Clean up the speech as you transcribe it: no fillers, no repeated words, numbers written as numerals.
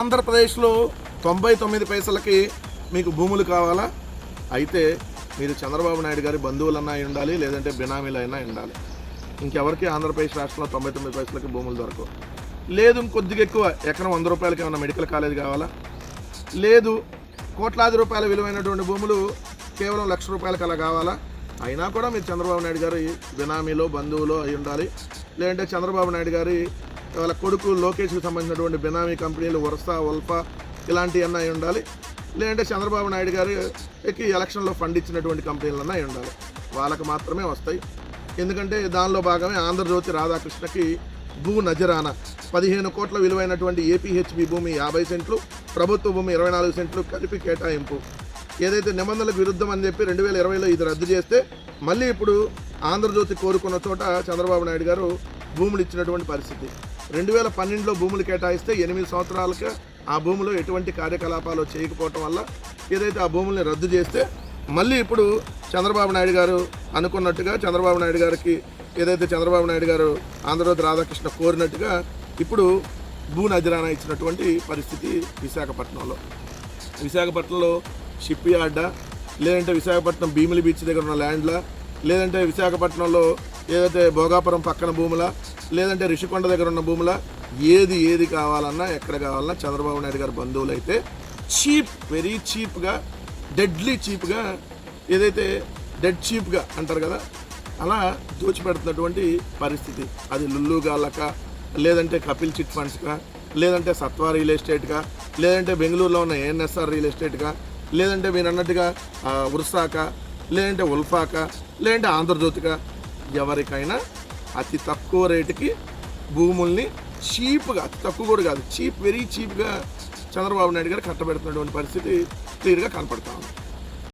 ఆంధ్రప్రదేశ్లో 99 పైసలకి మీకు భూములు కావాలా? అయితే మీరు చంద్రబాబు నాయుడు గారి బంధువులన్నా అయి ఉండాలి, లేదంటే బినామీలు అయినా ఉండాలి. ఇంకెవరికి ఆంధ్రప్రదేశ్ రాష్ట్రంలో 99 పైసలకి భూములు దొరకవు. లేదు ఇంకొద్దిగా ఎక్కువ, ఎకరం 100 రూపాయలకి ఏమైనా మెడికల్ కాలేజ్ కావాలా? లేదు కోట్లాది రూపాయల విలువైనటువంటి భూములు కేవలం 1,00,000 రూపాయలకి అలా కావాలా? అయినా కూడా మీరు చంద్రబాబు నాయుడు గారి బినామీలో బంధువులో అయి ఉండాలి, లేదంటే చంద్రబాబు నాయుడు గారి వాళ్ళ కొడుకు లోకేష్కి సంబంధించినటువంటి బినామీ కంపెనీలు వర్సా వల్ఫా ఇలాంటివన్నీ అయి ఉండాలి, లేదంటే చంద్రబాబు నాయుడు గారికి ఎలక్షన్లో ఫండ్ ఇచ్చినటువంటి కంపెనీలన్నా అయి ఉండాలి. వాళ్ళకి మాత్రమే వస్తాయి. ఎందుకంటే దానిలో భాగమే ఆంధ్రజ్యోతి రాధాకృష్ణకి భూ నజరానా 15 కోట్ల విలువైనటువంటి ఏపీహెచ్బి భూమి 50 సెంట్లు, ప్రభుత్వ భూమి 24 సెంట్లు కలిపి కేటాయింపు. ఏదైతే నిబంధనలకు విరుద్ధం అని చెప్పి 2020లో ఇది రద్దు చేస్తే మళ్ళీ ఇప్పుడు ఆంధ్రజ్యోతి కోరుకున్న చోట చంద్రబాబు నాయుడు గారు భూములు ఇచ్చినటువంటి పరిస్థితి. 2012లో భూములు కేటాయిస్తే 8 సంవత్సరాలకి ఆ భూమిలో ఎటువంటి కార్యకలాపాలు చేయకపోవటం వల్ల ఏదైతే ఆ భూముల్ని రద్దు చేస్తే మళ్ళీ ఇప్పుడు చంద్రబాబు నాయుడు గారు అనుకున్నట్టుగా చంద్రబాబు నాయుడు గారికి ఏదైతే చంద్రబాబు నాయుడు గారు ఆంధ్రజ్యోతి రాధాకృష్ణ కోరినట్టుగా ఇప్పుడు భూ నజరానా ఇచ్చినటువంటి పరిస్థితి విశాఖపట్నంలో షిప్ యార్డా, లేదంటే విశాఖపట్నం భీమిలి బీచ్ దగ్గర ఉన్న ల్యాండ్లా, లేదంటే విశాఖపట్నంలో ఏదైతే భోగాపురం పక్కన భూములా, లేదంటే రిషికొండ దగ్గర ఉన్న భూములా, ఏది కావాలన్నా ఎక్కడ కావాలన్నా చంద్రబాబు నాయుడు గారి బంధువులు అయితే చీప్, వెరీ చీప్గా, డెడ్లీ చీప్గా, ఏదైతే డెడ్ చీప్గా అంటారు కదా, అలా దోచిపెడుతున్నటువంటి పరిస్థితి. అది లుల్లుగాళ్ళక, లేదంటే కపిల్ చిట్ ఫండ్స్గా, లేదంటే సత్వా రియల్ ఎస్టేట్గా, లేదంటే బెంగళూరులో ఉన్న ఏఎన్ఎస్ఆర్ రియల్ ఎస్టేట్గా, లేదంటే మీరు అన్నట్టుగా ఉర్సాక, లేదంటే ఉల్ఫాక, లేదంటే ఆంధ్రజ్యోతిగా, ఎవరికైనా అతి తక్కువ రేటుకి భూముల్ని చీప్గా, అతి తక్కువ కూడా కాదు, చీప్, వెరీ చీప్గా చంద్రబాబు నాయుడు గారు కట్టబెడుతున్నటువంటి పరిస్థితి క్లియర్గా కనపడతా ఉంది.